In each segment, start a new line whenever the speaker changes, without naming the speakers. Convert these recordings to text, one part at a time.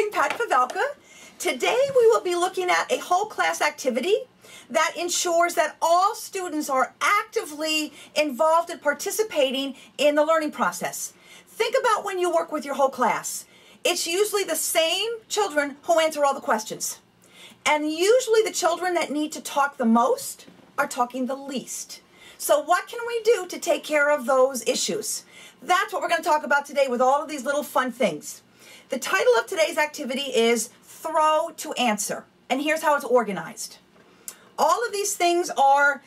I'm Pat Pavelka. Today we will be looking at a whole class activity that ensures that all students are actively involved and participating in the learning process. Think about when you work with your whole class. It's usually the same children who answer all the questions. And usually the children that need to talk the most are talking the least. So what can we do to take care of those issues? That's what we're going to talk about today with all of these little fun things. The title of today's activity is Throw to Answer. And here's how it's organized. All of these things are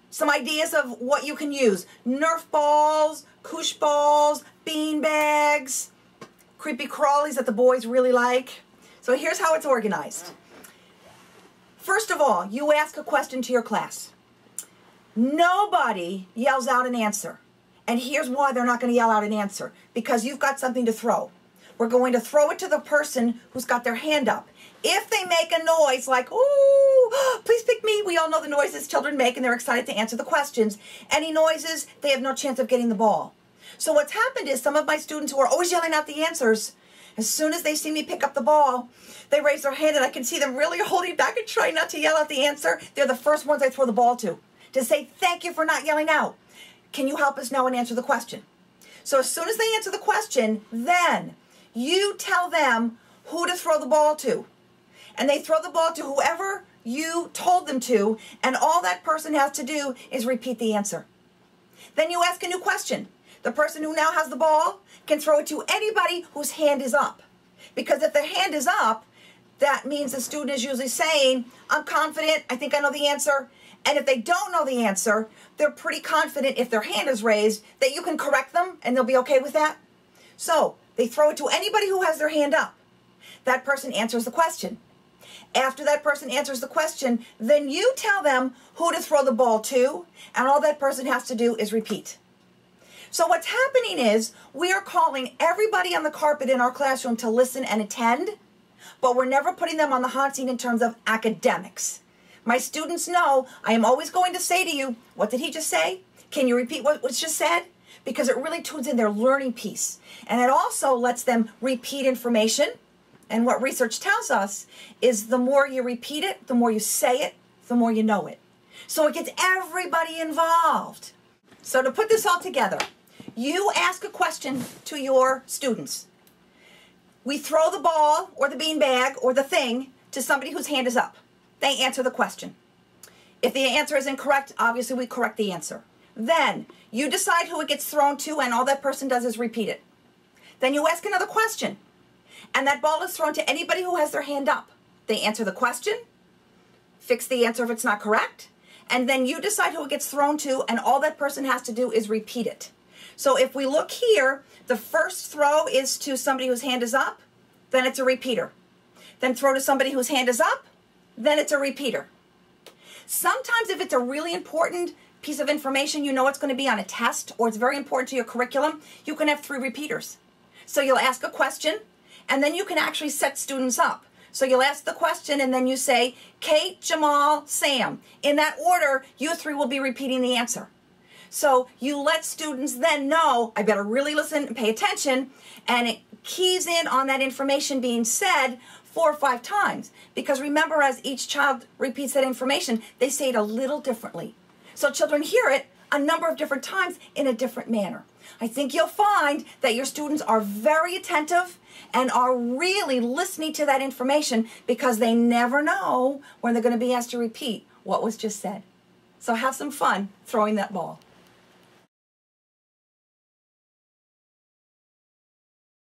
some ideas of what you can use. Nerf balls, koosh balls, bean bags, creepy crawlies that the boys really like. So here's how it's organized. First of all, you ask a question to your class. Nobody yells out an answer. And here's why they're not going to yell out an answer. Because you've got something to throw. We're going to throw it to the person who's got their hand up. If they make a noise like, ooh, please pick me. We all know the noises children make and they're excited to answer the questions. Any noises, they have no chance of getting the ball. So what's happened is some of my students who are always yelling out the answers, as soon as they see me pick up the ball, they raise their hand and I can see them really holding back and trying not to yell out the answer. They're the first ones I throw the ball to say, thank you for not yelling out. Can you help us now and answer the question? So as soon as they answer the question, then you tell them who to throw the ball to. And they throw the ball to whoever you told them to, and all that person has to do is repeat the answer. Then you ask a new question. The person who now has the ball can throw it to anybody whose hand is up. Because if their hand is up, that means the student is usually saying, I'm confident, I think I know the answer. And if they don't know the answer, they're pretty confident if their hand is raised that you can correct them and they'll be okay with that. So they throw it to anybody who has their hand up. That person answers the question. After that person answers the question, then you tell them who to throw the ball to, and all that person has to do is repeat. So what's happening is we are calling everybody on the carpet in our classroom to listen and attend, but we're never putting them on the hot seat in terms of academics. My students know I am always going to say to you, what did he just say? Can you repeat what was just said? Because it really tunes in their learning piece. And it also lets them repeat information. And what research tells us is the more you repeat it, the more you say it, the more you know it. So it gets everybody involved. So to put this all together, you ask a question to your students. We throw the ball or the beanbag or the thing to somebody whose hand is up. They answer the question. If the answer is incorrect, obviously we correct the answer. Then you decide who it gets thrown to, and all that person does is repeat it. Then you ask another question, and that ball is thrown to anybody who has their hand up. They answer the question, fix the answer if it's not correct, and then you decide who it gets thrown to, and all that person has to do is repeat it. So if we look here, the first throw is to somebody whose hand is up, then it's a repeater. Then throw to somebody whose hand is up, then it's a repeater. Sometimes if it's a really important piece of information, you know it's going to be on a test or it's very important to your curriculum, you can have 3 repeaters. So you'll ask a question and then you can actually set students up. So you'll ask the question and then you say, Kate, Jamal, Sam. In that order, you 3 will be repeating the answer. So you let students then know, I better really listen and pay attention, and it keys in on that information being said 4 or 5 times. Because remember, as each child repeats that information, they say it a little differently. So children hear it a number of different times in a different manner. I think you'll find that your students are very attentive and are really listening to that information because they never know when they're going to be asked to repeat what was just said. So have some fun throwing that ball.